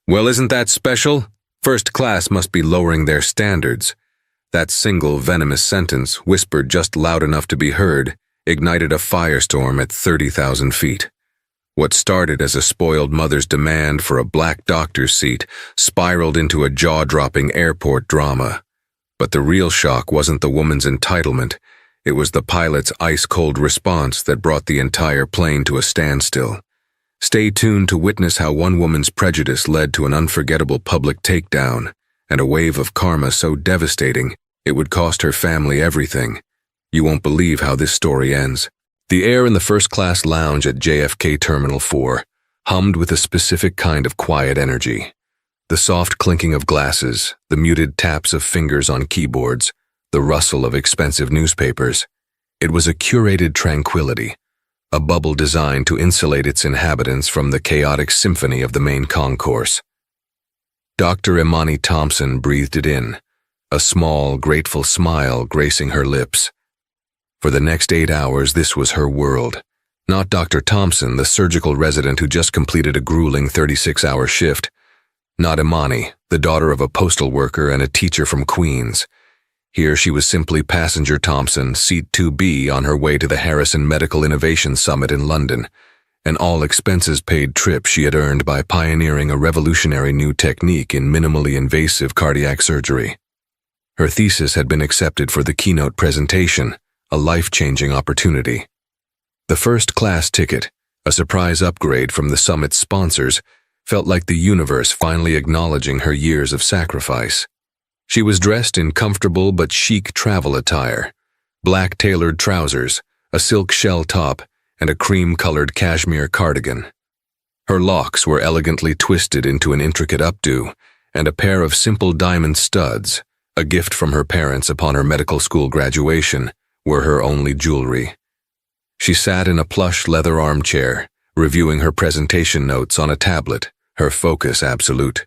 Well, isn't that special? First class must be lowering their standards. That single venomous sentence, whispered just loud enough to be heard, ignited a firestorm at 30,000 feet. What started as a spoiled mother's demand for a black doctor's seat spiraled into a jaw-dropping airport drama. But the real shock wasn't the woman's entitlement. It was the pilot's ice-cold response that brought the entire plane to a standstill. Stay tuned to witness how one woman's prejudice led to an unforgettable public takedown, and a wave of karma so devastating it would cost her family everything. You won't believe how this story ends. The air in the first-class lounge at JFK Terminal 4 hummed with a specific kind of quiet energy. The soft clinking of glasses, the muted taps of fingers on keyboards, the rustle of expensive newspapers. It was a curated tranquility, a bubble designed to insulate its inhabitants from the chaotic symphony of the main concourse. Dr. Imani Thompson breathed it in, a small, grateful smile gracing her lips. For the next 8 hours, this was her world. Not Dr. Thompson, the surgical resident who just completed a grueling 36-hour shift. Not Imani, the daughter of a postal worker and a teacher from Queens. Here she was simply Passenger Thompson, Seat 2B, on her way to the Harrison Medical Innovation Summit in London, an all-expenses-paid trip she had earned by pioneering a revolutionary new technique in minimally invasive cardiac surgery. Her thesis had been accepted for the keynote presentation, a life-changing opportunity. The first-class ticket, a surprise upgrade from the summit's sponsors, felt like the universe finally acknowledging her years of sacrifice. She was dressed in comfortable but chic travel attire, black tailored trousers, a silk shell top, and a cream-colored cashmere cardigan. Her locks were elegantly twisted into an intricate updo, and a pair of simple diamond studs, a gift from her parents upon her medical school graduation, were her only jewelry. She sat in a plush leather armchair, reviewing her presentation notes on a tablet, her focus absolute.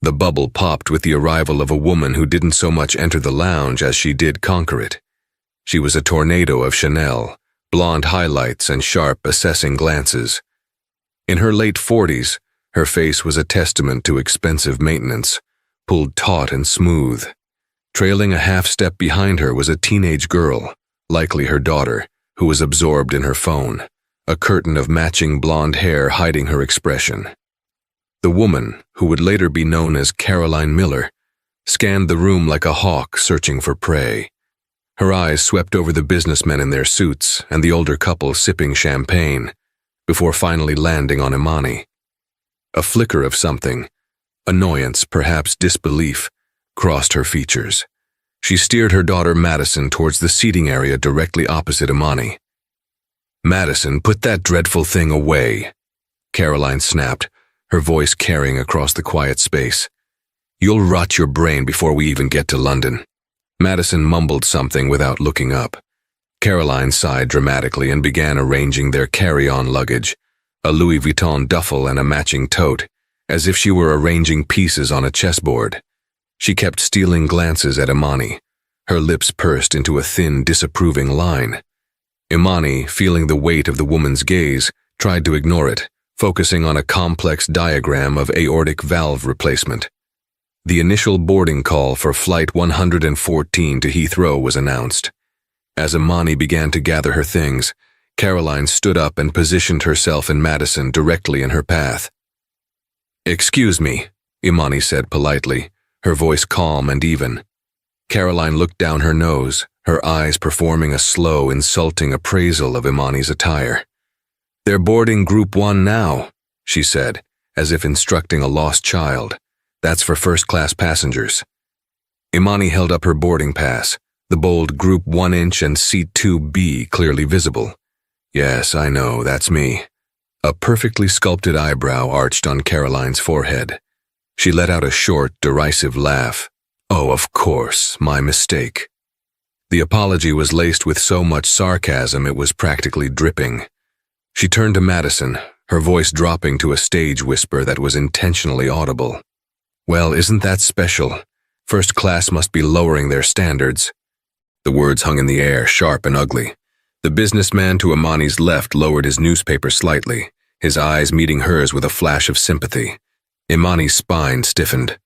The bubble popped with the arrival of a woman who didn't so much enter the lounge as she did conquer it. She was a tornado of Chanel, blonde highlights and sharp, assessing glances. In her late 40s, her face was a testament to expensive maintenance, pulled taut and smooth. Trailing a half-step behind her was a teenage girl, likely her daughter, who was absorbed in her phone, a curtain of matching blonde hair hiding her expression. The woman, who would later be known as Caroline Miller, scanned the room like a hawk searching for prey. Her eyes swept over the businessmen in their suits and the older couple sipping champagne, before finally landing on Imani. A flicker of something, annoyance, perhaps disbelief, crossed her features. She steered her daughter Madison towards the seating area directly opposite Imani. "Madison, put that dreadful thing away," Caroline snapped, her voice carrying across the quiet space. "You'll rot your brain before we even get to London." Madison mumbled something without looking up. Caroline sighed dramatically and began arranging their carry-on luggage, a Louis Vuitton duffel and a matching tote, as if she were arranging pieces on a chessboard. She kept stealing glances at Imani, her lips pursed into a thin, disapproving line. Imani, feeling the weight of the woman's gaze, tried to ignore it, focusing on a complex diagram of aortic valve replacement. The initial boarding call for Flight 114 to Heathrow was announced. As Imani began to gather her things, Caroline stood up and positioned herself and Madison directly in her path. "Excuse me," Imani said politely, her voice calm and even. Caroline looked down her nose, her eyes performing a slow, insulting appraisal of Imani's attire. "They're boarding Group 1 now," she said, as if instructing a lost child. "That's for first-class passengers." Imani held up her boarding pass, the bold Group 1-inch and Seat 2B clearly visible. "Yes, I know, that's me." A perfectly sculpted eyebrow arched on Caroline's forehead. She let out a short, derisive laugh. "Oh, of course, my mistake." The apology was laced with so much sarcasm it was practically dripping. She turned to Madison, her voice dropping to a stage whisper that was intentionally audible. "Well, isn't that special? First class must be lowering their standards." The words hung in the air, sharp and ugly. The businessman to Imani's left lowered his newspaper slightly, his eyes meeting hers with a flash of sympathy. Imani's spine stiffened.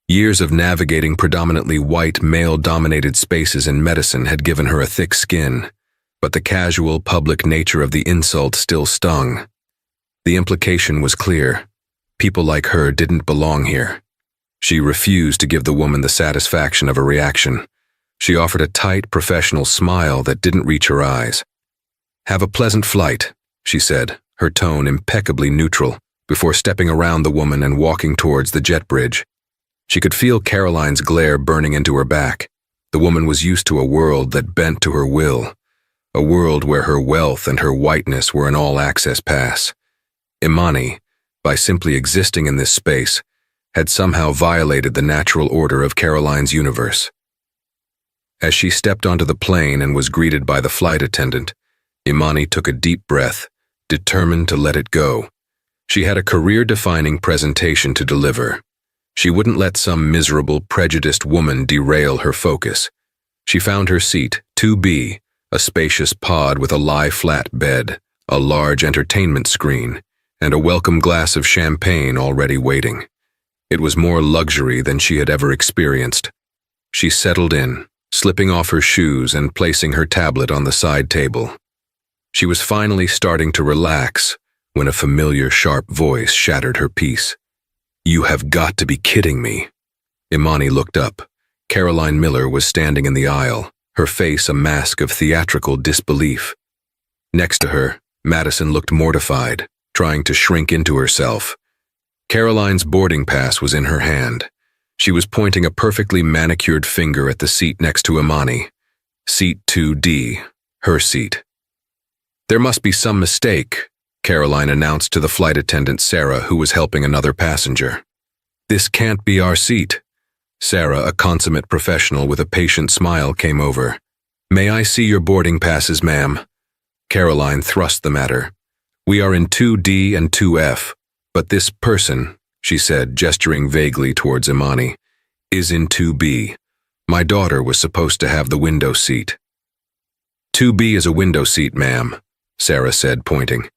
Years of navigating predominantly white, male-dominated spaces in medicine had given her a thick skin, but the casual, public nature of the insult still stung. The implication was clear. People like her didn't belong here. She refused to give the woman the satisfaction of a reaction. She offered a tight, professional smile that didn't reach her eyes. "Have a pleasant flight," she said, her tone impeccably neutral, before stepping around the woman and walking towards the jet bridge. She could feel Caroline's glare burning into her back. The woman was used to a world that bent to her will, a world where her wealth and her whiteness were an all-access pass. Imani, by simply existing in this space, had somehow violated the natural order of Caroline's universe. As she stepped onto the plane and was greeted by the flight attendant, Imani took a deep breath, determined to let it go. She had a career-defining presentation to deliver. She wouldn't let some miserable, prejudiced woman derail her focus. She found her seat, 2B, a spacious pod with a lie-flat bed, a large entertainment screen, and a welcome glass of champagne already waiting. It was more luxury than she had ever experienced. She settled in, slipping off her shoes and placing her tablet on the side table. She was finally starting to relax when a familiar, sharp voice shattered her peace. "You have got to be kidding me." Imani looked up. Caroline Miller was standing in the aisle, her face a mask of theatrical disbelief. Next to her, Madison looked mortified, trying to shrink into herself. Caroline's boarding pass was in her hand. She was pointing a perfectly manicured finger at the seat next to Imani. Seat 2D, her seat. "There must be some mistake," Caroline announced to the flight attendant Sarah, who was helping another passenger. "This can't be our seat." Sarah, a consummate professional with a patient smile, came over. "May I see your boarding passes, ma'am?" Caroline thrust them at her. "We are in 2D and 2F, but this person," she said, gesturing vaguely towards Imani, "is in 2B. My daughter was supposed to have the window seat." "2B is a window seat, ma'am," Sarah said, pointing,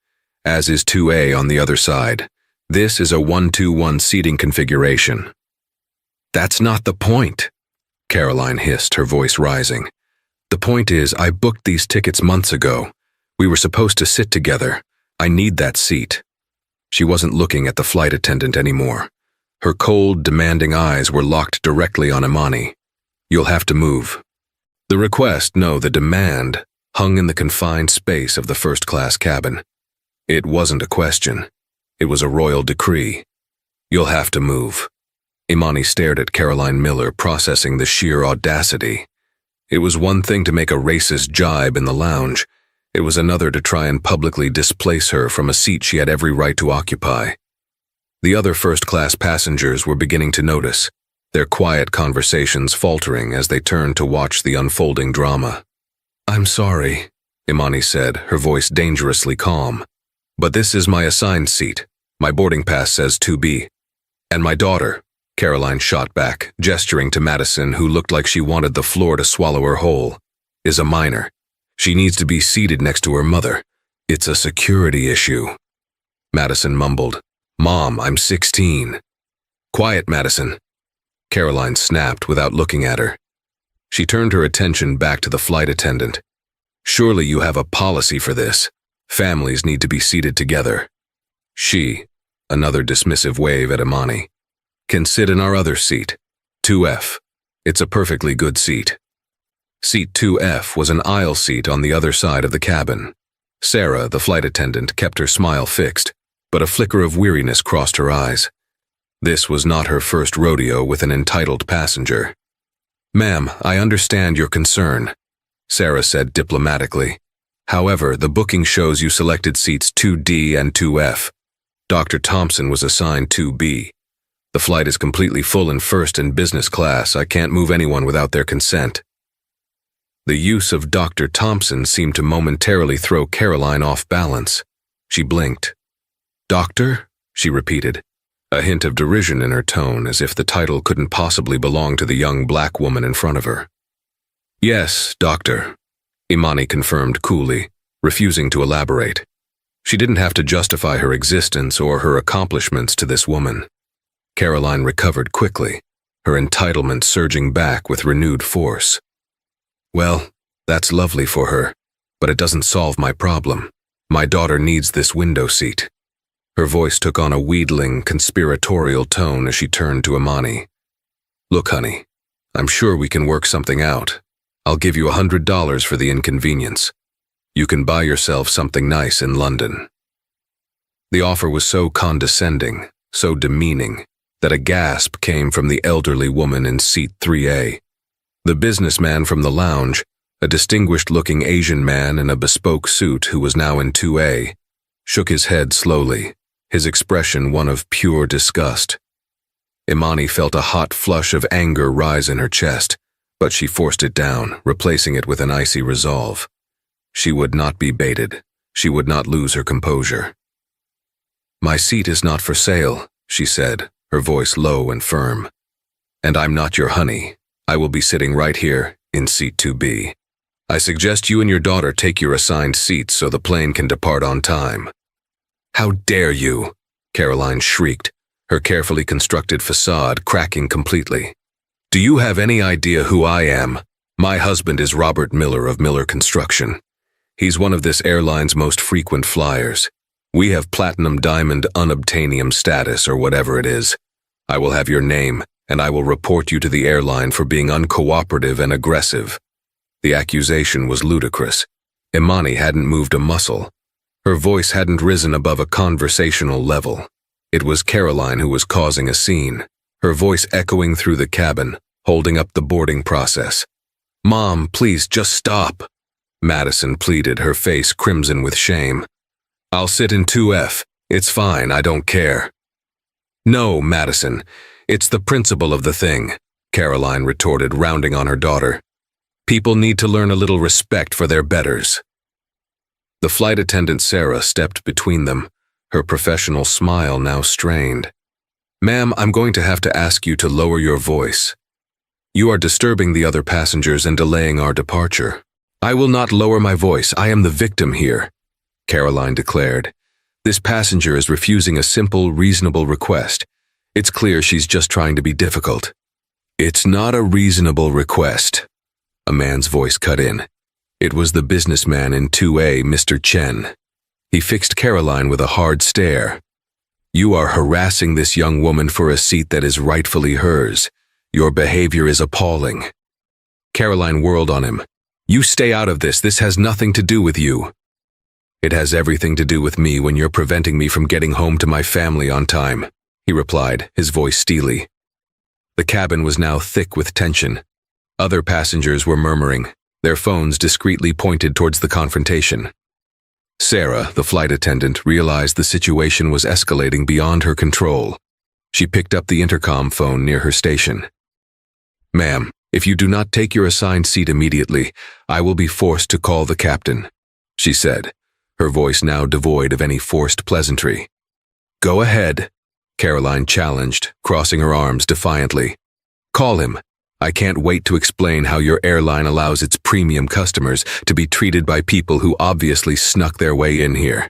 "as is 2A on the other side. This is a 1-2-1 seating configuration." "That's not the point," Caroline hissed, her voice rising. "The point is, I booked these tickets months ago. We were supposed to sit together. I need that seat." She wasn't looking at the flight attendant anymore. Her cold, demanding eyes were locked directly on Imani. "You'll have to move." The request, no, the demand, hung in the confined space of the first-class cabin. It wasn't a question. It was a royal decree. "You'll have to move." Imani stared at Caroline Miller, processing the sheer audacity. It was one thing to make a racist jibe in the lounge. It was another to try and publicly displace her from a seat she had every right to occupy. The other first-class passengers were beginning to notice, their quiet conversations faltering as they turned to watch the unfolding drama. "I'm sorry," Imani said, her voice dangerously calm. "But this is my assigned seat. My boarding pass says 2B. And my daughter," Caroline shot back, gesturing to Madison, who looked like she wanted the floor to swallow her whole, "is a minor. She needs to be seated next to her mother. It's a security issue." Madison mumbled, "Mom, I'm 16. "Quiet, Madison," Caroline snapped without looking at her. She turned her attention back to the flight attendant. "Surely you have a policy for this. Families need to be seated together." "She," another dismissive wave at Imani, "can sit in our other seat, 2F. It's a perfectly good seat." Seat 2F was an aisle seat on the other side of the cabin. Sarah, the flight attendant, kept her smile fixed, but a flicker of weariness crossed her eyes. This was not her first rodeo with an entitled passenger. "Ma'am, I understand your concern," Sarah said diplomatically. "However, the booking shows you selected seats 2D and 2F. Dr. Thompson was assigned 2B. The flight is completely full in first and business class. I can't move anyone without their consent." The use of Dr. Thompson seemed to momentarily throw Caroline off balance. She blinked. "Doctor?" she repeated, a hint of derision in her tone, as if the title couldn't possibly belong to the young black woman in front of her. "Yes, doctor," Imani confirmed coolly, refusing to elaborate. She didn't have to justify her existence or her accomplishments to this woman. Caroline recovered quickly, her entitlement surging back with renewed force. Well, that's lovely for her, but it doesn't solve my problem. My daughter needs this window seat. Her voice took on a wheedling, conspiratorial tone as she turned to Imani. Look, honey, I'm sure we can work something out. I'll give you $100 for the inconvenience. You can buy yourself something nice in London. The offer was so condescending, so demeaning, that a gasp came from the elderly woman in seat 3A. The businessman from the lounge, a distinguished-looking Asian man in a bespoke suit who was now in 2A, shook his head slowly, his expression one of pure disgust. Imani felt a hot flush of anger rise in her chest, but she forced it down, replacing it with an icy resolve. She would not be baited. She would not lose her composure. My seat is not for sale, she said, her voice low and firm. And I'm not your honey. I will be sitting right here, in seat 2B. I suggest you and your daughter take your assigned seats so the plane can depart on time. How dare you? Caroline shrieked, her carefully constructed facade cracking completely. Do you have any idea who I am? My husband is Robert Miller of Miller Construction. He's one of this airline's most frequent flyers. We have platinum diamond unobtainium status or whatever it is. I will have your name, and I will report you to the airline for being uncooperative and aggressive. The accusation was ludicrous. Imani hadn't moved a muscle. Her voice hadn't risen above a conversational level. It was Caroline who was causing a scene, her voice echoing through the cabin, holding up the boarding process. Mom, please just stop. Madison pleaded, her face crimson with shame. I'll sit in 2F. It's fine, I don't care. No, Madison, it's the principle of the thing, Caroline retorted, rounding on her daughter. People need to learn a little respect for their betters. The flight attendant Sarah stepped between them, her professional smile now strained. Ma'am, I'm going to have to ask you to lower your voice. You are disturbing the other passengers and delaying our departure. I will not lower my voice. I am the victim here, Caroline declared. This passenger is refusing a simple, reasonable request. It's clear she's just trying to be difficult. It's not a reasonable request, a man's voice cut in. It was the businessman in 2A, Mr. Chen. He fixed Caroline with a hard stare. You are harassing this young woman for a seat that is rightfully hers. Your behavior is appalling. Caroline whirled on him. You stay out of this. This has nothing to do with you. It has everything to do with me when you're preventing me from getting home to my family on time, he replied, his voice steely. The cabin was now thick with tension. Other passengers were murmuring, their phones discreetly pointed towards the confrontation. Sarah, the flight attendant, realized the situation was escalating beyond her control. She picked up the intercom phone near her station. Ma'am, if you do not take your assigned seat immediately, I will be forced to call the captain, she said, her voice now devoid of any forced pleasantry. Go ahead, Caroline challenged, crossing her arms defiantly. Call him. I can't wait to explain how your airline allows its premium customers to be treated by people who obviously snuck their way in here.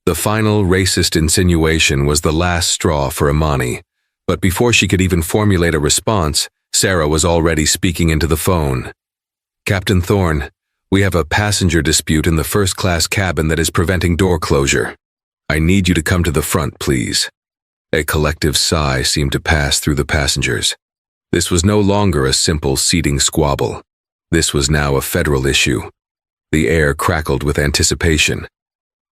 The final racist insinuation was the last straw for Imani, but before she could even formulate a response, Sarah was already speaking into the phone. Captain Thorne, we have a passenger dispute in the first-class cabin that is preventing door closure. I need you to come to the front, please. A collective sigh seemed to pass through the passengers. This was no longer a simple seating squabble. This was now a federal issue. The air crackled with anticipation.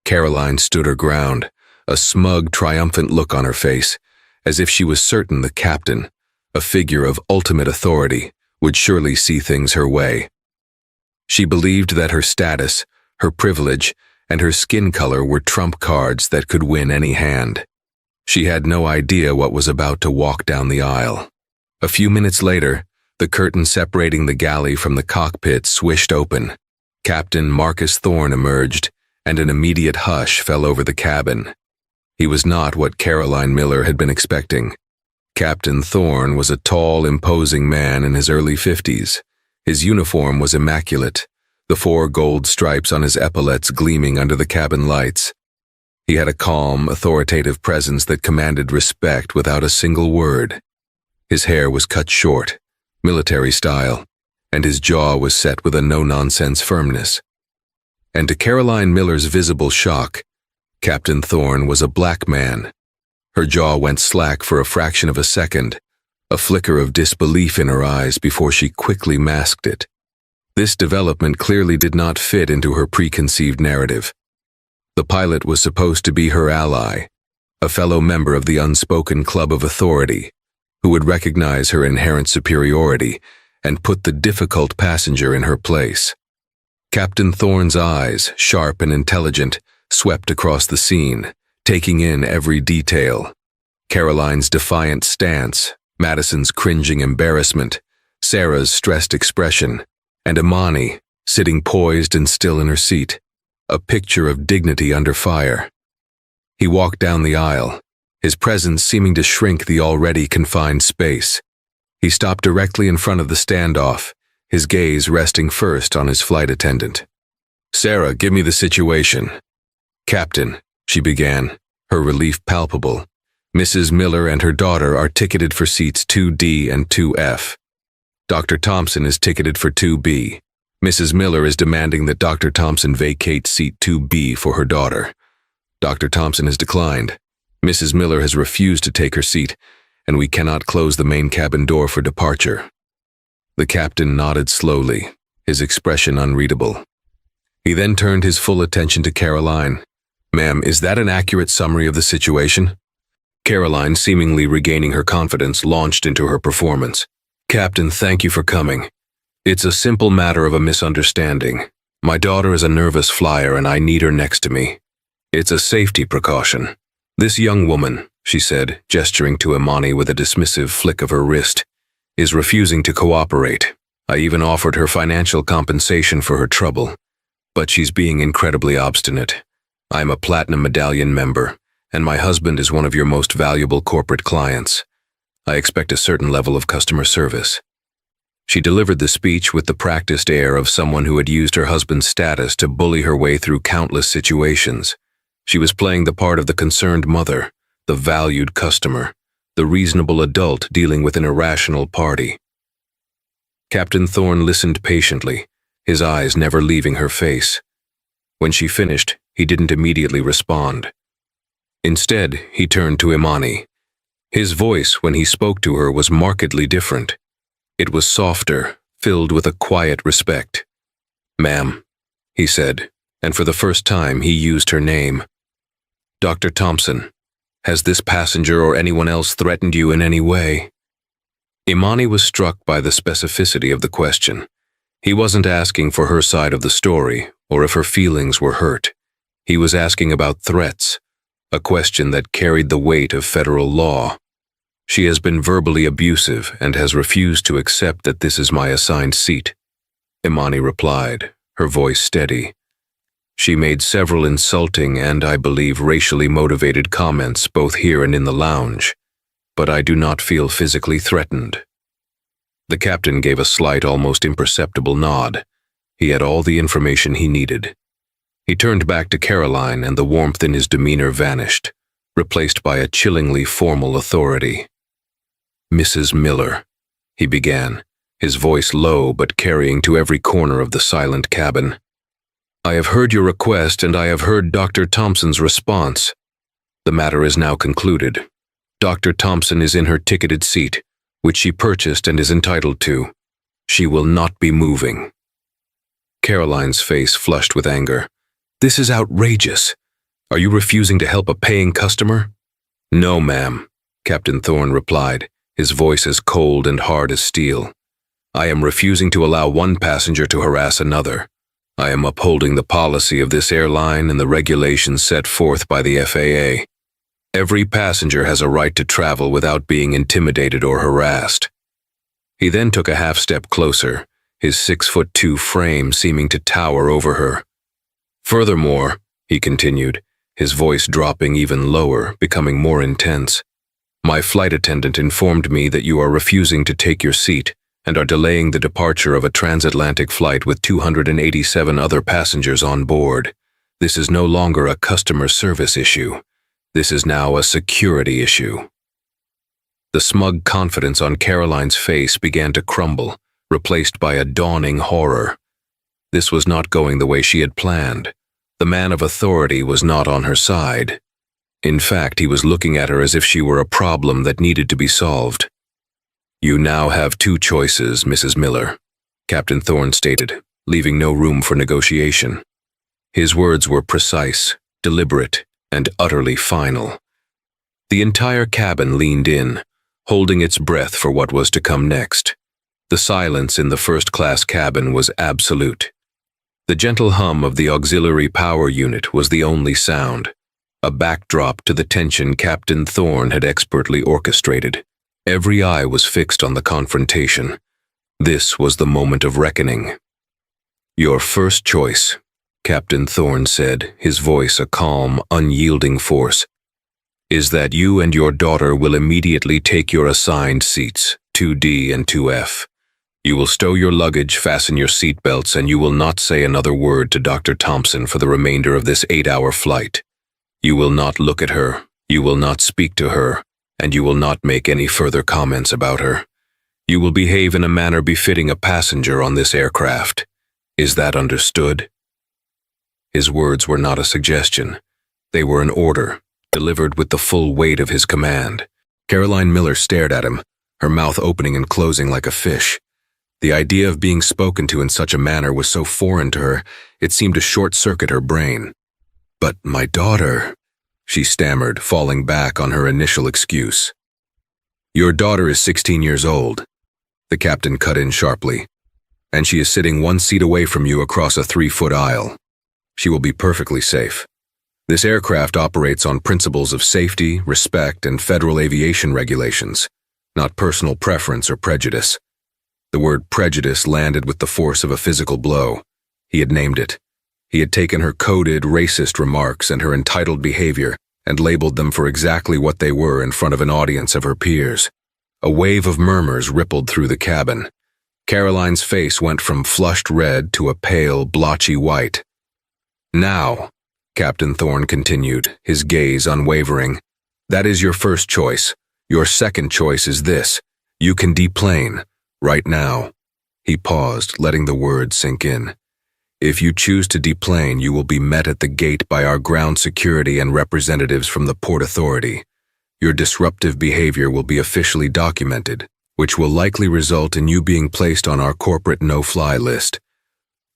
Caroline stood her ground, a smug, triumphant look on her face, as if she was certain the captain, a figure of ultimate authority, would surely see things her way. She believed that her status, her privilege, and her skin color were trump cards that could win any hand. She had no idea what was about to walk down the aisle. A few minutes later, the curtain separating the galley from the cockpit swished open. Captain Marcus Thorne emerged, and an immediate hush fell over the cabin. He was not what Caroline Miller had been expecting. Captain Thorne was a tall, imposing man in his early 50s. His uniform was immaculate, the 4 gold stripes on his epaulets gleaming under the cabin lights. He had a calm, authoritative presence that commanded respect without a single word. His hair was cut short, military style, and his jaw was set with a no-nonsense firmness. And to Caroline Miller's visible shock, Captain Thorne was a black man. Her jaw went slack for a fraction of a second, a flicker of disbelief in her eyes before she quickly masked it. This development clearly did not fit into her preconceived narrative. The pilot was supposed to be her ally, a fellow member of the unspoken club of authority, who would recognize her inherent superiority and put the difficult passenger in her place. Captain Thorne's eyes, sharp and intelligent, swept across the scene, taking in every detail. Caroline's defiant stance, Madison's cringing embarrassment, Sarah's stressed expression, and Imani, sitting poised and still in her seat, a picture of dignity under fire. He walked down the aisle, his presence seeming to shrink the already confined space. He stopped directly in front of the standoff, his gaze resting first on his flight attendant. "Sarah, give me the situation." "Captain," she began, her relief palpable. "Mrs. Miller and her daughter are ticketed for seats 2D and 2F. Dr. Thompson is ticketed for 2B. Mrs. Miller is demanding that Dr. Thompson vacate seat 2B for her daughter. Dr. Thompson has declined. Mrs. Miller has refused to take her seat, and we cannot close the main cabin door for departure." The captain nodded slowly, his expression unreadable. He then turned his full attention to Caroline. "Ma'am, is that an accurate summary of the situation?" Caroline, seemingly regaining her confidence, launched into her performance. "Captain, thank you for coming. It's a simple matter of a misunderstanding. My daughter is a nervous flyer and I need her next to me. It's a safety precaution. This young woman," she said, gesturing to Imani with a dismissive flick of her wrist, "is refusing to cooperate. I even offered her financial compensation for her trouble, but she's being incredibly obstinate. I'm a Platinum Medallion member, and my husband is one of your most valuable corporate clients. I expect a certain level of customer service." She delivered the speech with the practiced air of someone who had used her husband's status to bully her way through countless situations. She was playing the part of the concerned mother, the valued customer, the reasonable adult dealing with an irrational party. Captain Thorne listened patiently, his eyes never leaving her face. When she finished, he didn't immediately respond. Instead, he turned to Imani. His voice, when he spoke to her, was markedly different. It was softer, filled with a quiet respect. "Ma'am," he said, and for the first time he used her name. "Dr. Thompson, has this passenger or anyone else threatened you in any way?" Imani was struck by the specificity of the question. He wasn't asking for her side of the story, or if her feelings were hurt. He was asking about threats, a question that carried the weight of federal law. "She has been verbally abusive and has refused to accept that this is my assigned seat," Imani replied, her voice steady. "She made several insulting and, I believe, racially motivated comments both here and in the lounge, but I do not feel physically threatened." The captain gave a slight, almost imperceptible nod. He had all the information he needed. He turned back to Caroline and the warmth in his demeanor vanished, replaced by a chillingly formal authority. "Mrs. Miller," he began, his voice low but carrying to every corner of the silent cabin. "I have heard your request and I have heard Dr. Thompson's response. The matter is now concluded. Dr. Thompson is in her ticketed seat, which she purchased and is entitled to. She will not be moving." Caroline's face flushed with anger. "This is outrageous. Are you refusing to help a paying customer?" "No, ma'am," Captain Thorne replied, his voice as cold and hard as steel. "I am refusing to allow one passenger to harass another. I am upholding the policy of this airline and the regulations set forth by the FAA. Every passenger has a right to travel without being intimidated or harassed." He then took a half-step closer, his 6'2" frame seeming to tower over her. "Furthermore," he continued, his voice dropping even lower, becoming more intense, "my flight attendant informed me that you are refusing to take your seat and are delaying the departure of a transatlantic flight with 287 other passengers on board. This is no longer a customer service issue. This is now a security issue. The smug confidence on Caroline's face began to crumble, replaced by a dawning horror. This was not going the way she had planned. The man of authority was not on her side. In fact, he was looking at her as if she were a problem that needed to be solved. "You now have two choices, Mrs. Miller," Captain Thorne stated, leaving no room for negotiation. His words were precise, deliberate, and utterly final. The entire cabin leaned in, holding its breath for what was to come next. The silence in the first-class cabin was absolute. The gentle hum of the auxiliary power unit was the only sound, a backdrop to the tension Captain Thorne had expertly orchestrated. Every eye was fixed on the confrontation. This was the moment of reckoning. "Your first choice," Captain Thorne said, his voice a calm, unyielding force, "is that you and your daughter will immediately take your assigned seats, 2D and 2F. You will stow your luggage, fasten your seatbelts, and you will not say another word to Dr. Thompson for the remainder of this 8-hour flight. You will not look at her, you will not speak to her, and you will not make any further comments about her. You will behave in a manner befitting a passenger on this aircraft. Is that understood?" His words were not a suggestion. They were an order, delivered with the full weight of his command. Caroline Miller stared at him, her mouth opening and closing like a fish. The idea of being spoken to in such a manner was so foreign to her, it seemed to short-circuit her brain. "But my daughter," she stammered, falling back on her initial excuse. "Your daughter is 16 years old," the captain cut in sharply, "and she is sitting one seat away from you across a 3-foot aisle. She will be perfectly safe. This aircraft operates on principles of safety, respect, and federal aviation regulations, not personal preference or prejudice." The word prejudice landed with the force of a physical blow. He had named it. He had taken her coded, racist remarks and her entitled behavior and labeled them for exactly what they were in front of an audience of her peers. A wave of murmurs rippled through the cabin. Caroline's face went from flushed red to a pale, blotchy white. "Now," Captain Thorne continued, his gaze unwavering, "that is your first choice. Your second choice is this. You can deplane. Right now." He paused, letting the words sink in. "If you choose to deplane, you will be met at the gate by our ground security and representatives from the Port Authority. Your disruptive behavior will be officially documented, which will likely result in you being placed on our corporate no-fly list.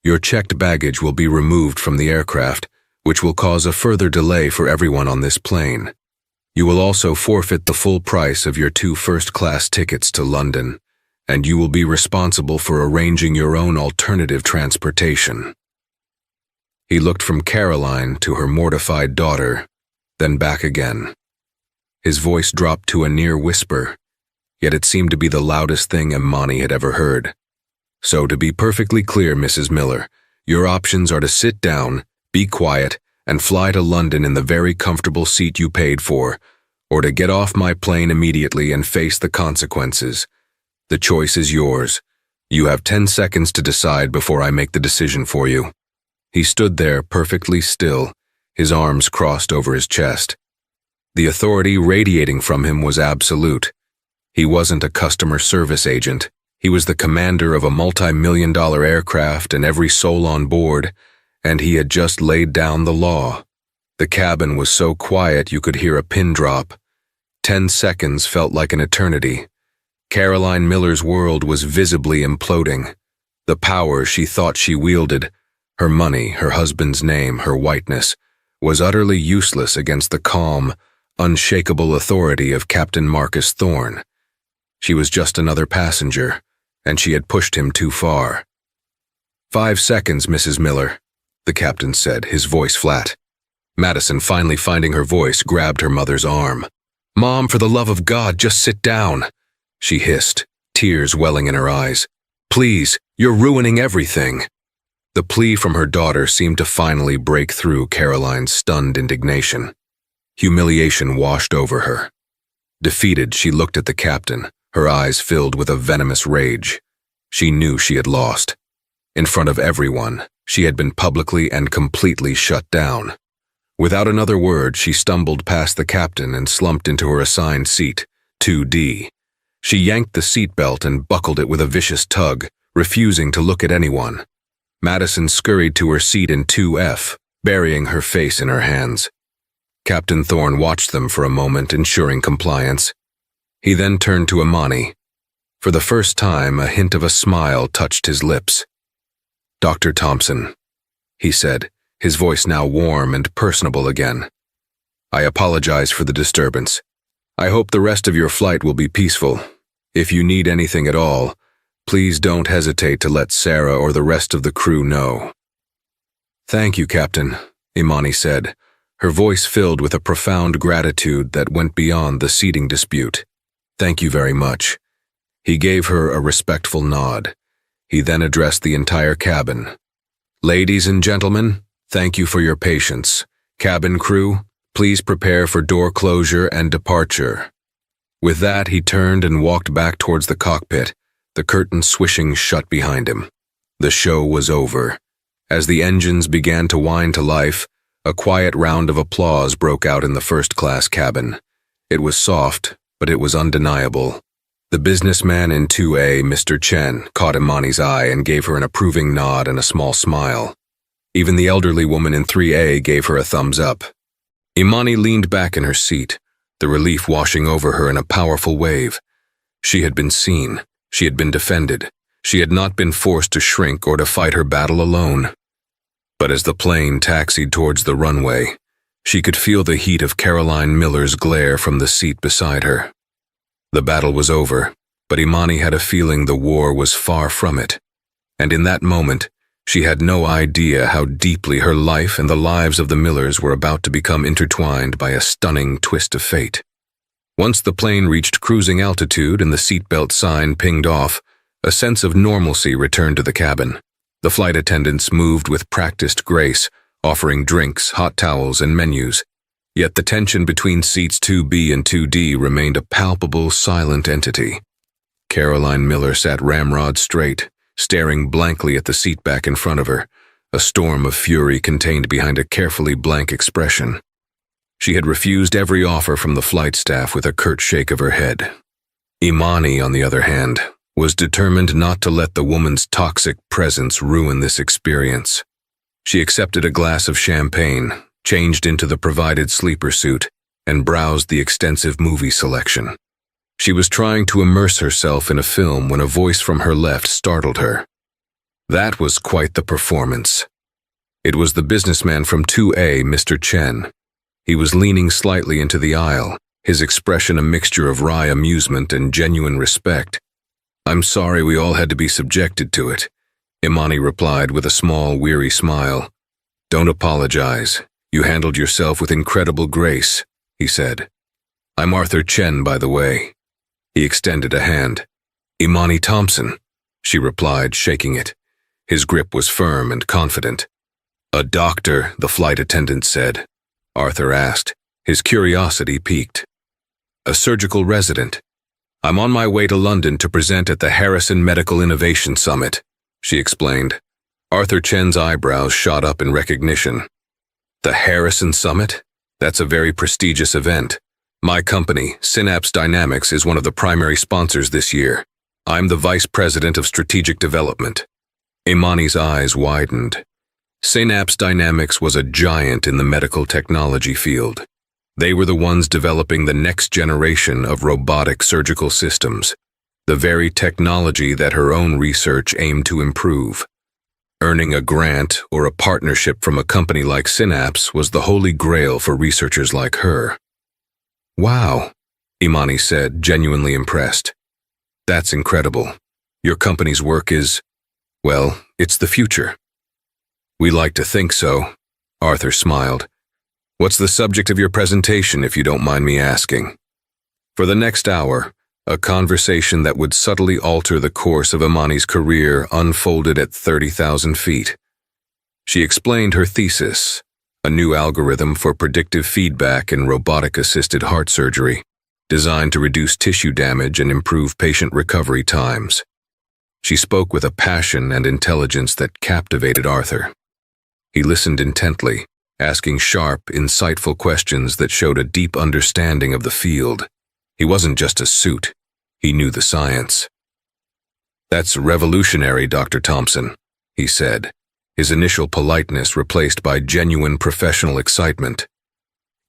Your checked baggage will be removed from the aircraft, which will cause a further delay for everyone on this plane. You will also forfeit the full price of your 2 first-class tickets to London, and you will be responsible for arranging your own alternative transportation." He looked from Caroline to her mortified daughter, then back again. His voice dropped to a near whisper, yet it seemed to be the loudest thing Imani had ever heard. "So to be perfectly clear, Mrs. Miller, your options are to sit down, be quiet, and fly to London in the very comfortable seat you paid for, or to get off my plane immediately and face the consequences. The choice is yours. You have 10 seconds to decide before I make the decision for you." He stood there perfectly still, his arms crossed over his chest. The authority radiating from him was absolute. He wasn't a customer service agent. He was the commander of a multi-million-dollar aircraft and every soul on board, and he had just laid down the law. The cabin was so quiet you could hear a pin drop. 10 seconds felt like an eternity. Caroline Miller's world was visibly imploding. The power she thought she wielded, her money, her husband's name, her whiteness, was utterly useless against the calm, unshakable authority of Captain Marcus Thorne. She was just another passenger, and she had pushed him too far. 5 seconds, Mrs. Miller, the captain said, his voice flat. Madison, finally finding her voice, grabbed her mother's arm. "Mom, for the love of God, just sit down," she hissed, tears welling in her eyes. "Please, you're ruining everything." The plea from her daughter seemed to finally break through Caroline's stunned indignation. Humiliation washed over her. Defeated, she looked at the captain, her eyes filled with a venomous rage. She knew she had lost. In front of everyone, She had been publicly and completely shut down. Without another word, she stumbled past the captain and slumped into her assigned seat, 2D. She yanked the seatbelt and buckled it with a vicious tug, refusing to look at anyone. Madison scurried to her seat in 2F, burying her face in her hands. Captain Thorne watched them for a moment, ensuring compliance. He then turned to Imani. For the first time, a hint of a smile touched his lips. "Dr. Thompson," he said, his voice now warm and personable again. "I apologize for the disturbance. I hope the rest of your flight will be peaceful. If you need anything at all, please don't hesitate to let Sarah or the rest of the crew know." "Thank you, Captain," Imani said, her voice filled with a profound gratitude that went beyond the seating dispute. "Thank you very much." He gave her a respectful nod. He then addressed the entire cabin. "Ladies and gentlemen, thank you for your patience. Cabin crew, please prepare for door closure and departure." With that, he turned and walked back towards the cockpit, the curtain swishing shut behind him. The show was over. As the engines began to whine to life, a quiet round of applause broke out in the first-class cabin. It was soft, but it was undeniable. The businessman in 2A, Mr. Chen, caught Imani's eye and gave her an approving nod and a small smile. Even the elderly woman in 3A gave her a thumbs up. Imani leaned back in her seat, the relief washing over her in a powerful wave. She had been seen. She had been defended. She had not been forced to shrink or to fight her battle alone. But as the plane taxied towards the runway, she could feel the heat of Caroline Miller's glare from the seat beside her. The battle was over, but Imani had a feeling the war was far from it. And in that moment, she had no idea how deeply her life and the lives of the Millers were about to become intertwined by a stunning twist of fate. Once the plane reached cruising altitude and the seatbelt sign pinged off, a sense of normalcy returned to the cabin. The flight attendants moved with practiced grace, offering drinks, hot towels, and menus. Yet the tension between seats 2B and 2D remained a palpable, silent entity. Caroline Miller sat ramrod straight, staring blankly at the seat back in front of her, a storm of fury contained behind a carefully blank expression. She had refused every offer from the flight staff with a curt shake of her head. Imani, on the other hand, was determined not to let the woman's toxic presence ruin this experience. She accepted a glass of champagne, changed into the provided sleeper suit, and browsed the extensive movie selection. She was trying to immerse herself in a film when a voice from her left startled her. That was quite the performance. It was the businessman from 2A, Mr. Chen. He was leaning slightly into the aisle, his expression a mixture of wry amusement and genuine respect. "I'm sorry we all had to be subjected to it," Imani replied with a small, weary smile. "Don't apologize. You handled yourself with incredible grace," he said. "I'm Arthur Chen, by the way." He extended a hand. "Imani Thompson," she replied, shaking it. His grip was firm and confident. "A doctor," the flight attendant said. Arthur asked, his curiosity piqued. "A surgical resident. I'm on my way to London to present at the Harrison Medical Innovation Summit," she explained. Arthur Chen's eyebrows shot up in recognition. "The Harrison Summit? That's a very prestigious event. My company, Synapse Dynamics, is one of the primary sponsors this year. I'm the Vice President of Strategic Development." Imani's eyes widened. Synapse Dynamics was a giant in the medical technology field. They were the ones developing the next generation of robotic surgical systems, the very technology that her own research aimed to improve. Earning a grant or a partnership from a company like Synapse was the holy grail for researchers like her. "Wow," Imani said, genuinely impressed. "That's incredible. Your company's work is, well, it's the future." "We like to think so," Arthur smiled. "What's the subject of your presentation, if you don't mind me asking?" For the next hour, a conversation that would subtly alter the course of Imani's career unfolded at 30,000 feet. She explained her thesis, a new algorithm for predictive feedback in robotic-assisted heart surgery, designed to reduce tissue damage and improve patient recovery times. She spoke with a passion and intelligence that captivated Arthur. He listened intently, asking sharp, insightful questions that showed a deep understanding of the field. He wasn't just a suit, he knew the science. "That's revolutionary, Dr. Thompson," he said, his initial politeness replaced by genuine professional excitement.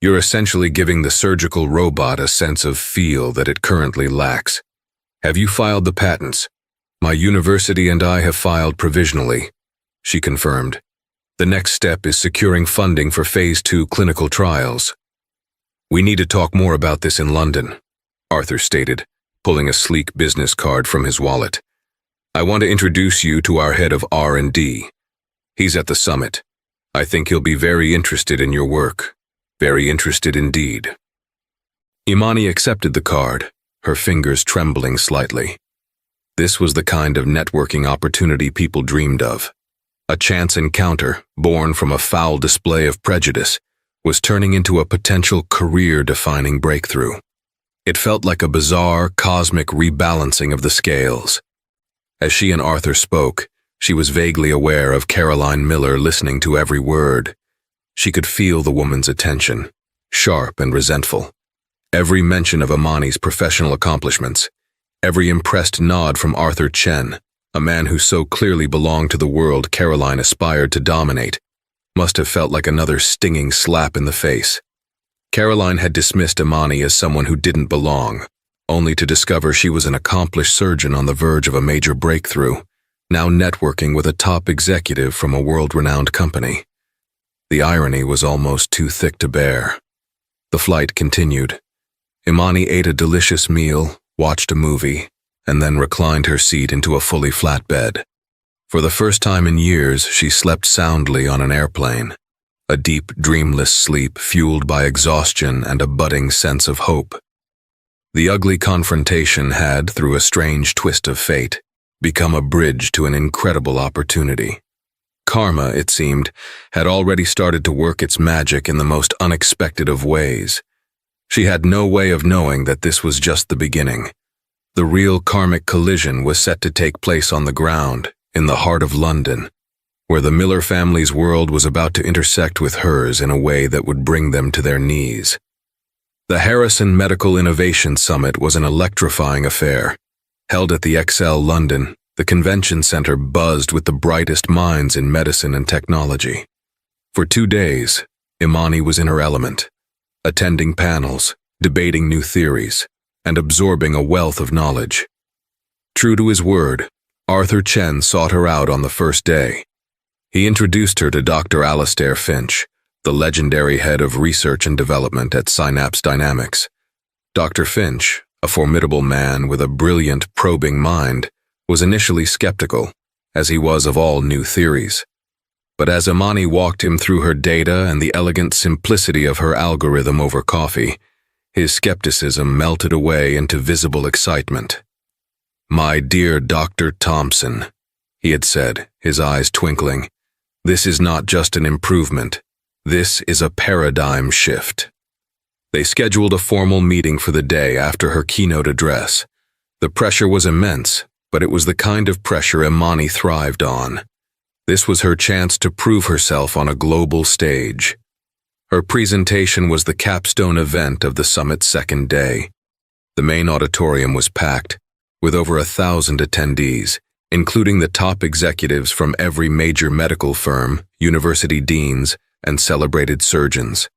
"You're essentially giving the surgical robot a sense of feel that it currently lacks. Have you filed the patents?" "My university and I have filed provisionally," she confirmed. "The next step is securing funding for Phase 2 clinical trials." "We need to talk more about this in London," Arthur stated, pulling a sleek business card from his wallet. "I want to introduce you to our head of R&D. He's at the summit. I think he'll be very interested in your work. Very interested indeed." Imani accepted the card, her fingers trembling slightly. This was the kind of networking opportunity people dreamed of. A chance encounter, born from a foul display of prejudice, was turning into a potential career-defining breakthrough. It felt like a bizarre, cosmic rebalancing of the scales. As she and Arthur spoke, she was vaguely aware of Caroline Miller listening to every word. She could feel the woman's attention, sharp and resentful. Every mention of Imani's professional accomplishments, every impressed nod from Arthur Chen, a man who so clearly belonged to the world Caroline aspired to dominate, must have felt like another stinging slap in the face. Caroline had dismissed Imani as someone who didn't belong, only to discover she was an accomplished surgeon on the verge of a major breakthrough, now networking with a top executive from a world-renowned company. The irony was almost too thick to bear. The flight continued. Imani ate a delicious meal, watched a movie, and then reclined her seat into a fully flat bed. For the first time in years, she slept soundly on an airplane, a deep, dreamless sleep fueled by exhaustion and a budding sense of hope. The ugly confrontation had, through a strange twist of fate, become a bridge to an incredible opportunity. Karma, it seemed, had already started to work its magic in the most unexpected of ways. She had no way of knowing that this was just the beginning. The real karmic collision was set to take place on the ground, in the heart of London, where the Miller family's world was about to intersect with hers in a way that would bring them to their knees. The Harrison Medical Innovation Summit was an electrifying affair. Held at the XL London, the convention center buzzed with the brightest minds in medicine and technology. For 2 days, Imani was in her element, attending panels, debating new theories, and absorbing a wealth of knowledge. True to his word, Arthur Chen sought her out on the first day. He introduced her to Dr. Alastair Finch, the legendary head of research and development at Synapse Dynamics. Dr. Finch, a formidable man with a brilliant, probing mind, was initially skeptical, as he was of all new theories. But as Imani walked him through her data and the elegant simplicity of her algorithm over coffee, his skepticism melted away into visible excitement. "My dear Dr. Thompson," he had said, his eyes twinkling, "this is not just an improvement. This is a paradigm shift." They scheduled a formal meeting for the day after her keynote address. The pressure was immense, but it was the kind of pressure Imani thrived on. This was her chance to prove herself on a global stage. Her presentation was the capstone event of the summit's second day. The main auditorium was packed, with over 1,000 attendees, including the top executives from every major medical firm, university deans, and celebrated surgeons.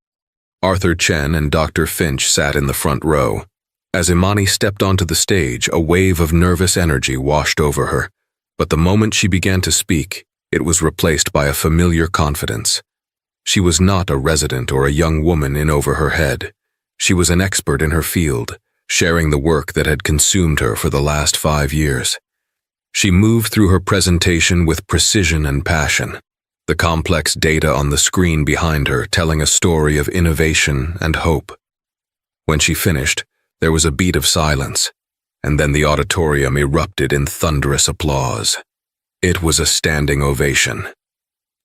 Arthur Chen and Dr. Finch sat in the front row. As Imani stepped onto the stage, a wave of nervous energy washed over her, but the moment she began to speak, it was replaced by a familiar confidence. She was not a resident or a young woman in over her head. She was an expert in her field, sharing the work that had consumed her for the last 5 years. She moved through her presentation with precision and passion, the complex data on the screen behind her telling a story of innovation and hope. When she finished, there was a beat of silence, and then the auditorium erupted in thunderous applause. It was a standing ovation.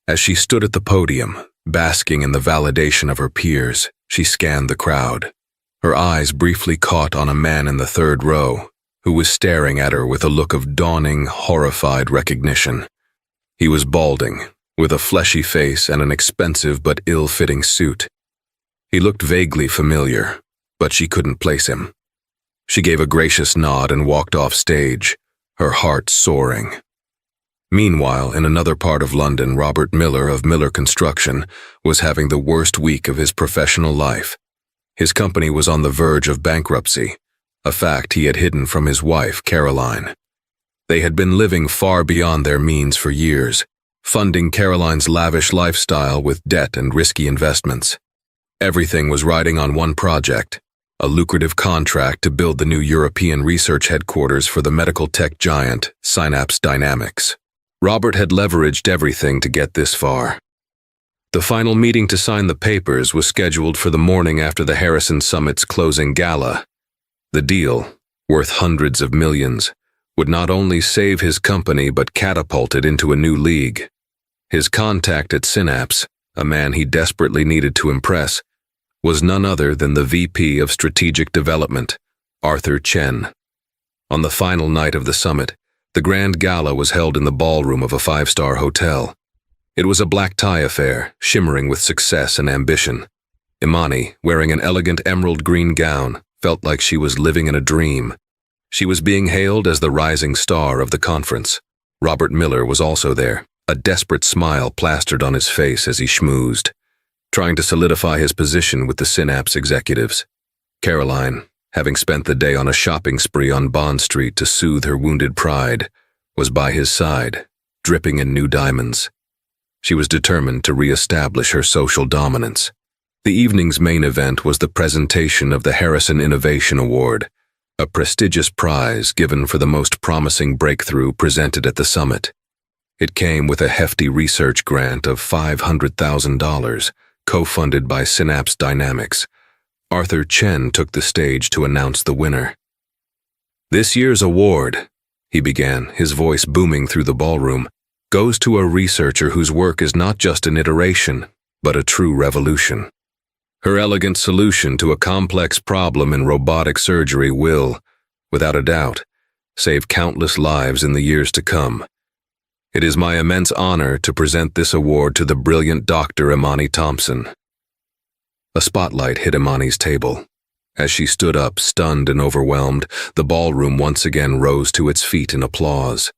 As she stood at the podium, basking in the validation of her peers, she scanned the crowd. Her eyes briefly caught on a man in the third row, who was staring at her with a look of dawning, horrified recognition. He was balding, with a fleshy face and an expensive but ill-fitting suit. He looked vaguely familiar, but she couldn't place him. She gave a gracious nod and walked off stage, her heart soaring. Meanwhile, in another part of London, Robert Miller of Miller Construction was having the worst week of his professional life. His company was on the verge of bankruptcy, a fact he had hidden from his wife, Caroline. They had been living far beyond their means for years, funding Caroline's lavish lifestyle with debt and risky investments. Everything was riding on one project, a lucrative contract to build the new European research headquarters for the medical tech giant, Synapse Dynamics. Robert had leveraged everything to get this far. The final meeting to sign the papers was scheduled for the morning after the Harrison Summit's closing gala. The deal, worth hundreds of millions, would not only save his company but catapult it into a new league. His contact at Synapse, a man he desperately needed to impress, was none other than the VP of Strategic Development, Arthur Chen. On the final night of the summit, the grand gala was held in the ballroom of a five-star hotel. It was a black tie affair, shimmering with success and ambition. Imani, wearing an elegant emerald green gown, felt like she was living in a dream. She was being hailed as the rising star of the conference. Robert Miller was also there, a desperate smile plastered on his face as he schmoozed, trying to solidify his position with the Synapse executives. Caroline, having spent the day on a shopping spree on Bond Street to soothe her wounded pride, was by his side, dripping in new diamonds. She was determined to re-establish her social dominance. The evening's main event was the presentation of the Harrison Innovation Award, a prestigious prize given for the most promising breakthrough presented at the summit. It came with a hefty research grant of $500,000, co-funded by Synapse Dynamics. Arthur Chen took the stage to announce the winner. "This year's award," he began, his voice booming through the ballroom, "goes to a researcher whose work is not just an iteration, but a true revolution. Her elegant solution to a complex problem in robotic surgery will, without a doubt, save countless lives in the years to come. It is my immense honor to present this award to the brilliant Dr. Imani Thompson." A spotlight hit Imani's table. As she stood up, stunned and overwhelmed, the ballroom once again rose to its feet in applause.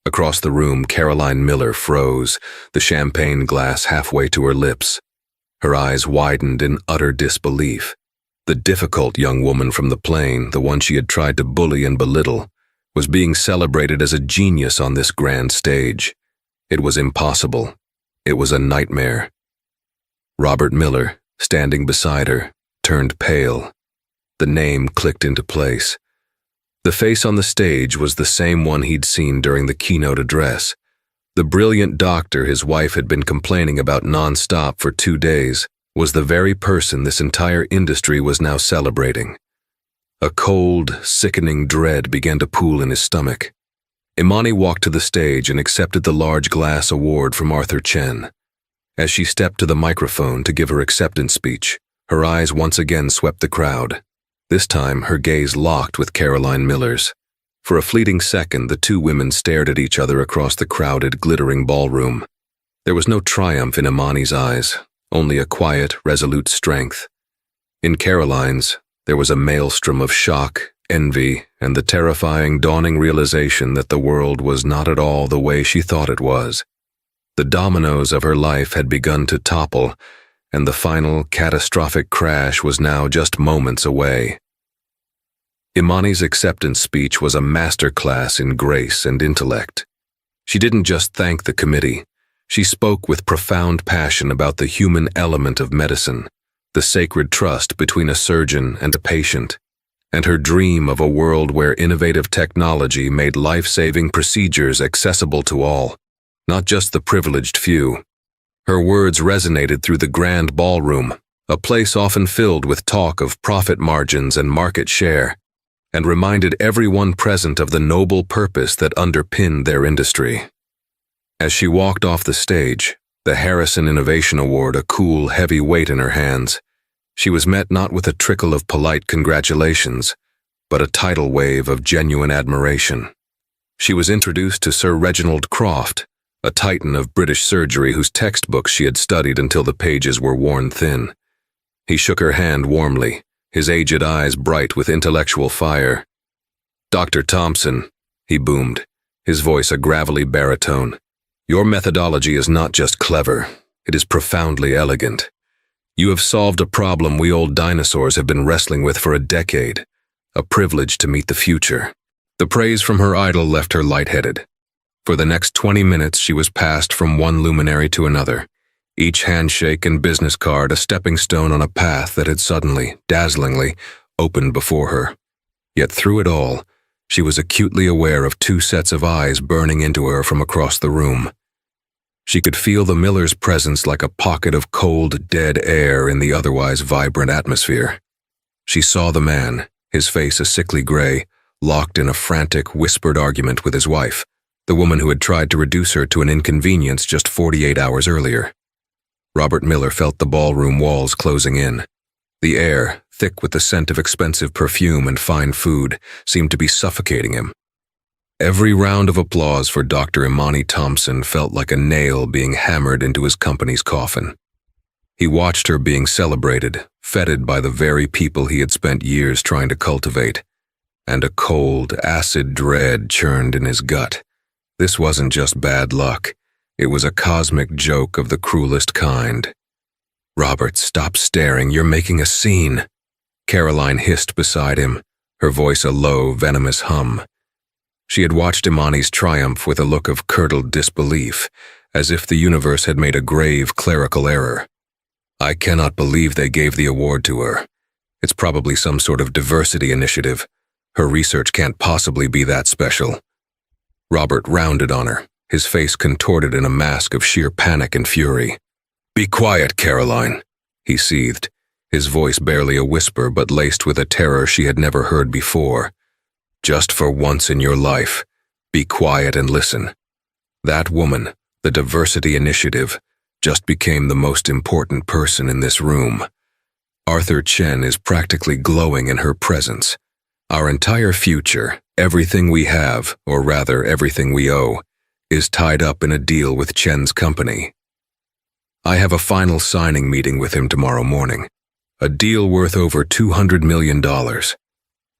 Across the room, Caroline Miller froze, the champagne glass halfway to her lips. Her eyes widened in utter disbelief. The difficult young woman from the plane, the one she had tried to bully and belittle, was being celebrated as a genius on this grand stage. It was impossible. It was a nightmare. Robert Miller, standing beside her, turned pale. The name clicked into place. The face on the stage was the same one he'd seen during the keynote address. The brilliant doctor his wife had been complaining about non-stop for 2 days was the very person this entire industry was now celebrating. A cold, sickening dread began to pool in his stomach. Imani walked to the stage and accepted the large glass award from Arthur Chen. As she stepped to the microphone to give her acceptance speech, her eyes once again swept the crowd. This time, her gaze locked with Caroline Miller's. For a fleeting second, the two women stared at each other across the crowded, glittering ballroom. There was no triumph in Imani's eyes, only a quiet, resolute strength. In Caroline's, there was a maelstrom of shock, envy, and the terrifying, dawning realization that the world was not at all the way she thought it was. The dominoes of her life had begun to topple, and the final, catastrophic crash was now just moments away. Imani's acceptance speech was a masterclass in grace and intellect. She didn't just thank the committee. She spoke with profound passion about the human element of medicine, the sacred trust between a surgeon and a patient, and her dream of a world where innovative technology made life-saving procedures accessible to all, not just the privileged few. Her words resonated through the grand ballroom, a place often filled with talk of profit margins and market share, and reminded everyone present of the noble purpose that underpinned their industry. As she walked off the stage, the Harrison Innovation Award a cool, heavy weight in her hands, she was met not with a trickle of polite congratulations, but a tidal wave of genuine admiration. She was introduced to Sir Reginald Croft, a titan of British surgery whose textbooks she had studied until the pages were worn thin. He shook her hand warmly, his aged eyes bright with intellectual fire. "Dr. Thompson," he boomed, his voice a gravelly baritone, "your methodology is not just clever, it is profoundly elegant. You have solved a problem we old dinosaurs have been wrestling with for a decade, a privilege to meet the future." The praise from her idol left her lightheaded. For the next 20 minutes she was passed from one luminary to another, each handshake and business card a stepping stone on a path that had suddenly, dazzlingly, opened before her. Yet through it all, she was acutely aware of two sets of eyes burning into her from across the room. She could feel the Miller's presence like a pocket of cold, dead air in the otherwise vibrant atmosphere. She saw the man, his face a sickly gray, locked in a frantic, whispered argument with his wife, the woman who had tried to reduce her to an inconvenience just 48 hours earlier. Robert Miller felt the ballroom walls closing in. The air, thick with the scent of expensive perfume and fine food, seemed to be suffocating him. Every round of applause for Dr. Imani Thompson felt like a nail being hammered into his company's coffin. He watched her being celebrated, feted by the very people he had spent years trying to cultivate, and a cold, acid dread churned in his gut. This wasn't just bad luck, it was a cosmic joke of the cruelest kind. "Robert, stop staring, you're making a scene," Caroline hissed beside him, her voice a low, venomous hum. She had watched Imani's triumph with a look of curdled disbelief, as if the universe had made a grave clerical error. "I cannot believe they gave the award to her. It's probably some sort of diversity initiative. Her research can't possibly be that special." Robert rounded on her, his face contorted in a mask of sheer panic and fury. "Be quiet, Caroline," he seethed, his voice barely a whisper but laced with a terror she had never heard before. "Just for once in your life, be quiet and listen. That woman, the diversity initiative, just became the most important person in this room. Arthur Chen is practically glowing in her presence. Our entire future, everything we have, or rather everything we owe, is tied up in a deal with Chen's company. I have a final signing meeting with him tomorrow morning. A deal worth over $200 million.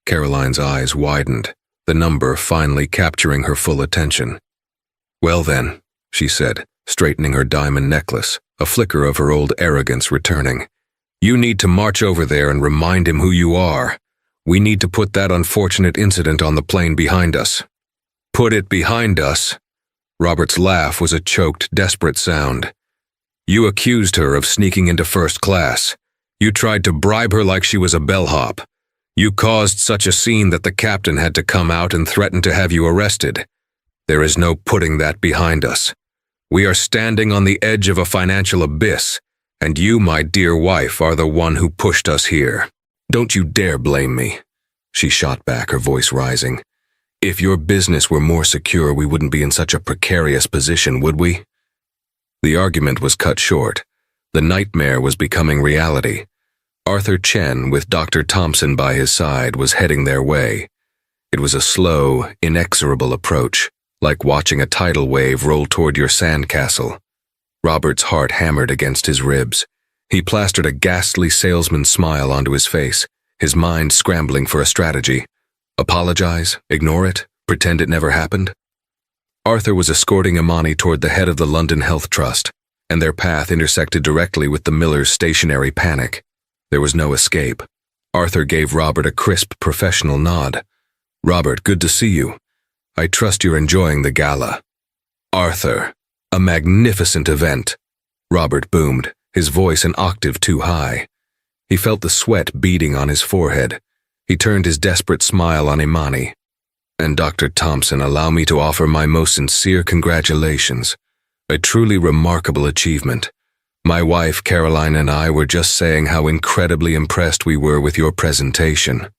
Caroline's eyes widened, the number finally capturing her full attention. "Well then," she said, straightening her diamond necklace, a flicker of her old arrogance returning. "You need to march over there and remind him who you are. We need to put that unfortunate incident on the plane behind us." "Put it behind us?" Robert's laugh was a choked, desperate sound. "You accused her of sneaking into first class. You tried to bribe her like she was a bellhop. You caused such a scene that the captain had to come out and threaten to have you arrested. There is no putting that behind us. We are standing on the edge of a financial abyss, and you, my dear wife, are the one who pushed us here. Don't you dare blame me," she shot back, her voice rising. "If your business were more secure, we wouldn't be in such a precarious position, would we?" The argument was cut short. The nightmare was becoming reality. Arthur Chen, with Dr. Thompson by his side, was heading their way. It was a slow, inexorable approach, like watching a tidal wave roll toward your sandcastle. Robert's heart hammered against his ribs. He plastered a ghastly salesman's smile onto his face, his mind scrambling for a strategy. Apologize? Ignore it? Pretend it never happened? Arthur was escorting Imani toward the head of the London Health Trust, and their path intersected directly with the Millers' stationary panic. There was no escape. Arthur gave Robert a crisp, professional nod. "Robert, good to see you. I trust you're enjoying the gala." "Arthur, a magnificent event," Robert boomed, his voice an octave too high. He felt the sweat beading on his forehead. He turned his desperate smile on Imani. "And Dr. Thompson, allow me to offer my most sincere congratulations. A truly remarkable achievement. My wife, Caroline, and I were just saying how incredibly impressed we were with your presentation."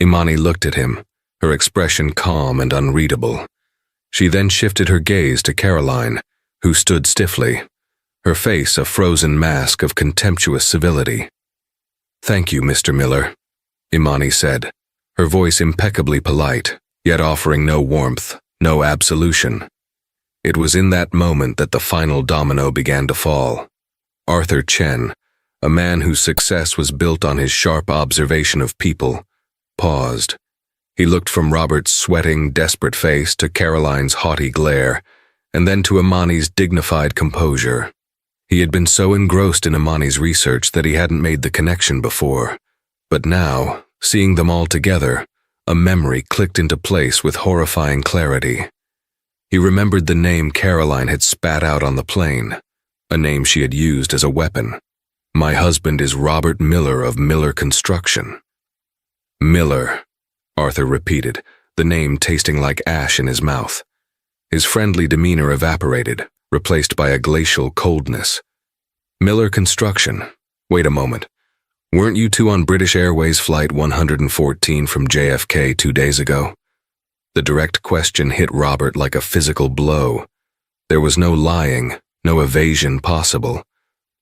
Imani looked at him, her expression calm and unreadable. She then shifted her gaze to Caroline, who stood stiffly, her face a frozen mask of contemptuous civility. "Thank you, Mr. Miller," Imani said. her voice impeccably polite, yet offering no warmth, no absolution. It was in that moment that the final domino began to fall. Arthur Chen, a man whose success was built on his sharp observation of people, paused. He looked from Robert's sweating, desperate face to Caroline's haughty glare, and then to Imani's dignified composure. He had been so engrossed in Imani's research that he hadn't made the connection before. But now, seeing them all together, a memory clicked into place with horrifying clarity. He remembered the name Caroline had spat out on the plane, a name she had used as a weapon. "My husband is Robert Miller of Miller Construction." Miller, Arthur repeated, the name tasting like ash in his mouth. His friendly demeanor evaporated, replaced by a glacial coldness. Miller Construction. Wait a moment. Weren't you two on British Airways Flight 114 from JFK 2 days ago? The direct question hit Robert like a physical blow. There was no lying, no evasion possible.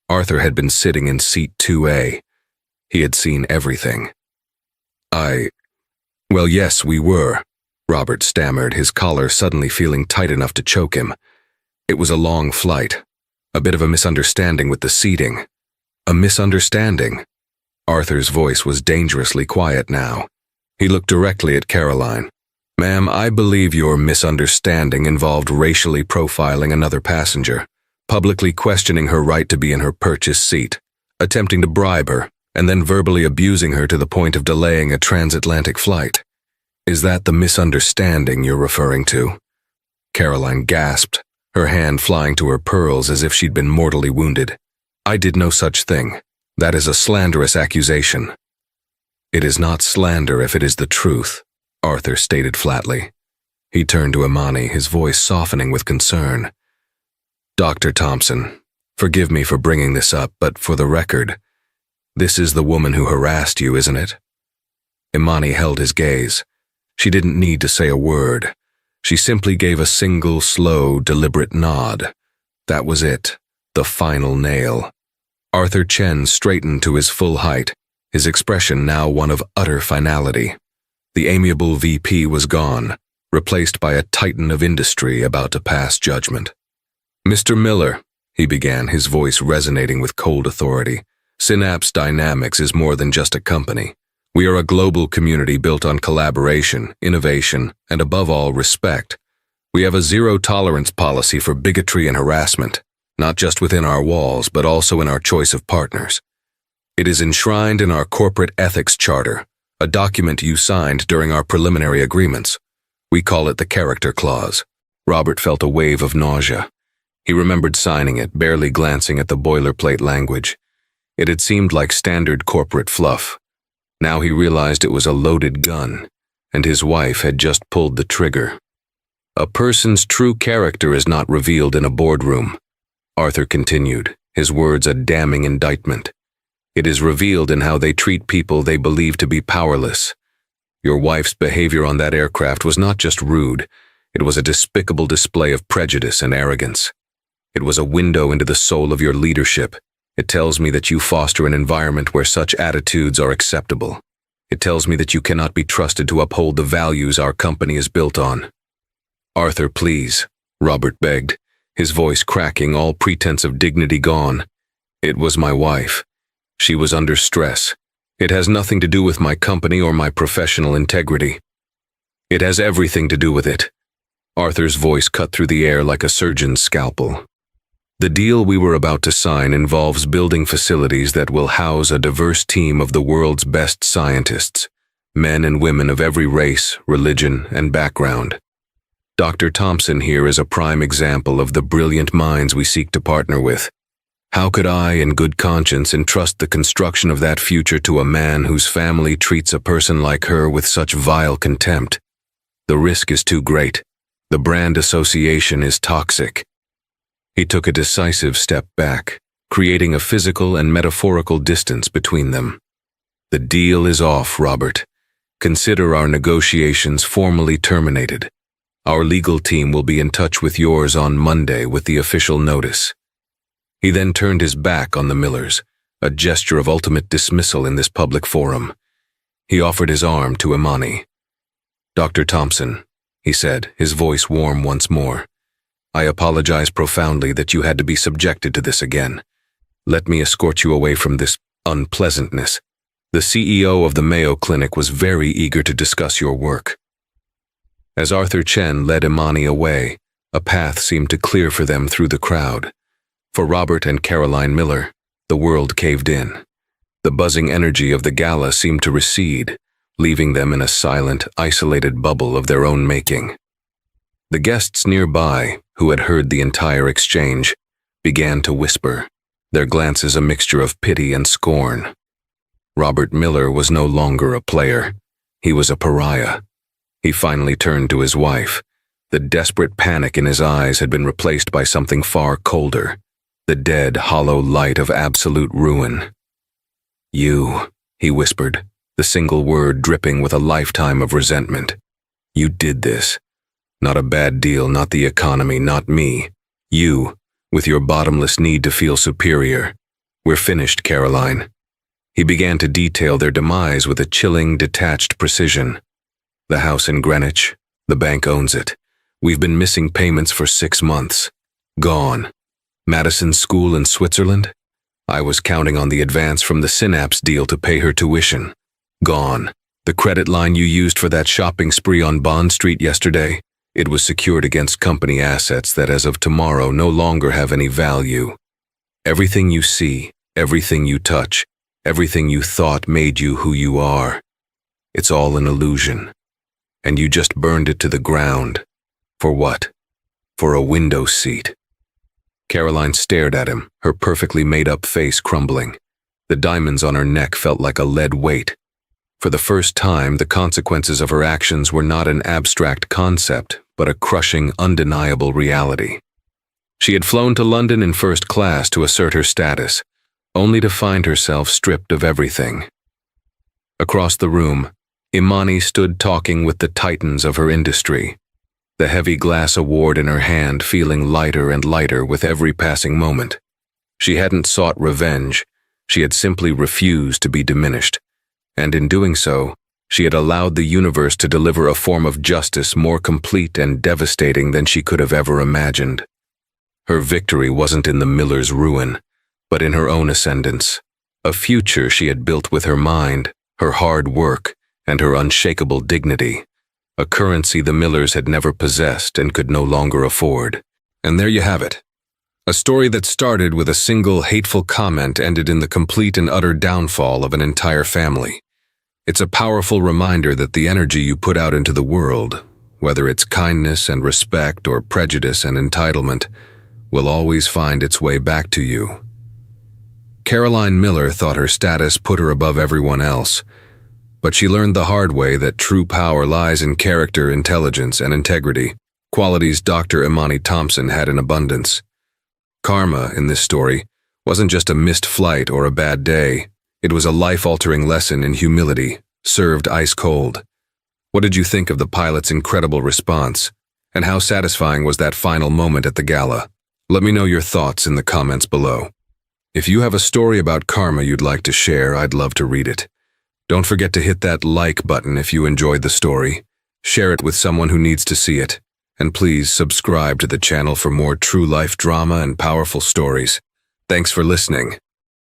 Arthur had been sitting in seat 2A. He had seen everything. Well, yes, we were, Robert stammered, his collar suddenly feeling tight enough to choke him. It was a long flight, a bit of a misunderstanding with the seating. A misunderstanding? Arthur's voice was dangerously quiet now. He looked directly at Caroline. "Ma'am, I believe your misunderstanding involved racially profiling another passenger, publicly questioning her right to be in her purchased seat, attempting to bribe her, and then verbally abusing her to the point of delaying a transatlantic flight. Is that the misunderstanding you're referring to?" Caroline gasped, her hand flying to her pearls as if she'd been mortally wounded. "I did no such thing. That is a slanderous accusation." "It is not slander if it is the truth," Arthur stated flatly. He turned to Imani, his voice softening with concern. "Dr. Thompson, forgive me for bringing this up, but for the record, this is the woman who harassed you, isn't it?" Imani held his gaze. She didn't need to say a word. She simply gave a single, slow, deliberate nod. That was it, the final nail. Arthur Chen straightened to his full height, his expression now one of utter finality. The amiable VP was gone, replaced by a titan of industry about to pass judgment. "Mr. Miller," he began, his voice resonating with cold authority, "Synapse Dynamics is more than just a company. We are a global community built on collaboration, innovation, and above all, respect. We have a zero-tolerance policy for bigotry and harassment, not just within our walls, but also in our choice of partners. It is enshrined in our corporate ethics charter, a document you signed during our preliminary agreements. We call it the character clause." Robert felt a wave of nausea. He remembered signing it, barely glancing at the boilerplate language. It had seemed like standard corporate fluff. Now he realized it was a loaded gun, and his wife had just pulled the trigger. "A person's true character is not revealed in a boardroom," Arthur continued, his words a damning indictment. "It is revealed in how they treat people they believe to be powerless. Your wife's behavior on that aircraft was not just rude, it was a despicable display of prejudice and arrogance. It was a window into the soul of your leadership. It tells me that you foster an environment where such attitudes are acceptable. It tells me that you cannot be trusted to uphold the values our company is built on." "Arthur, please," Robert begged, his voice cracking, all pretense of dignity gone. "It was my wife. She was under stress. It has nothing to do with my company or my professional integrity." "It has everything to do with it." Arthur's voice cut through the air like a surgeon's scalpel. "The deal we were about to sign involves building facilities that will house a diverse team of the world's best scientists, men and women of every race, religion, and background. Dr. Thompson here is a prime example of the brilliant minds we seek to partner with. How could I, in good conscience, entrust the construction of that future to a man whose family treats a person like her with such vile contempt? The risk is too great. The brand association is toxic." He took a decisive step back, creating a physical and metaphorical distance between them. "The deal is off, Robert. Consider our negotiations formally terminated. Our legal team will be in touch with yours on Monday with the official notice." He then turned his back on the Millers, a gesture of ultimate dismissal in this public forum. He offered his arm to Imani. "Dr. Thompson," he said, his voice warm once more, "I apologize profoundly that you had to be subjected to this again. Let me escort you away from this unpleasantness. The CEO of the Mayo Clinic was very eager to discuss your work." As Arthur Chen led Imani away, a path seemed to clear for them through the crowd. For Robert and Caroline Miller, the world caved in. The buzzing energy of the gala seemed to recede, leaving them in a silent, isolated bubble of their own making. The guests nearby, who had heard the entire exchange, began to whisper, their glances a mixture of pity and scorn. Robert Miller was no longer a player. He was a pariah. He finally turned to his wife. The desperate panic in his eyes had been replaced by something far colder, the dead, hollow light of absolute ruin. "You," he whispered, the single word dripping with a lifetime of resentment. "You did this. Not a bad deal, not the economy, not me. You, with your bottomless need to feel superior. We're finished, Caroline." He began to detail their demise with a chilling, detached precision. "The house in Greenwich, the bank owns it. We've been missing payments for 6 months. Gone. Madison's school in Switzerland? I was counting on the advance from the Synapse deal to pay her tuition. Gone. The credit line you used for that shopping spree on Bond Street yesterday? It was secured against company assets that as of tomorrow no longer have any value. Everything you see, everything you touch, everything you thought made you who you are. It's all an illusion. And you just burned it to the ground. For what? For a window seat." Caroline stared at him, her perfectly made-up face crumbling. The diamonds on her neck felt like a lead weight. For the first time, the consequences of her actions were not an abstract concept, but a crushing, undeniable reality. She had flown to London in first class to assert her status, only to find herself stripped of everything. Across the room, Imani stood talking with the titans of her industry, the heavy glass award in her hand feeling lighter and lighter with every passing moment. She hadn't sought revenge, she had simply refused to be diminished, and in doing so, she had allowed the universe to deliver a form of justice more complete and devastating than she could have ever imagined. Her victory wasn't in the Miller's ruin, but in her own ascendance, a future she had built with her mind, her hard work, and her unshakable dignity, a currency the Millers had never possessed and could no longer afford. And there you have it. A story that started with a single hateful comment ended in the complete and utter downfall of an entire family. It's a powerful reminder that the energy you put out into the world, whether it's kindness and respect or prejudice and entitlement, will always find its way back to you. Caroline Miller thought her status put her above everyone else, but she learned the hard way that true power lies in character, intelligence, and integrity, qualities Dr. Imani Thompson had in abundance. Karma, in this story, wasn't just a missed flight or a bad day. It was a life-altering lesson in humility, served ice cold. What did you think of the pilot's incredible response? And how satisfying was that final moment at the gala? Let me know your thoughts in the comments below. If you have a story about karma you'd like to share, I'd love to read it. Don't forget to hit that like button if you enjoyed the story. Share it with someone who needs to see it. And please subscribe to the channel for more true life drama and powerful stories. Thanks for listening.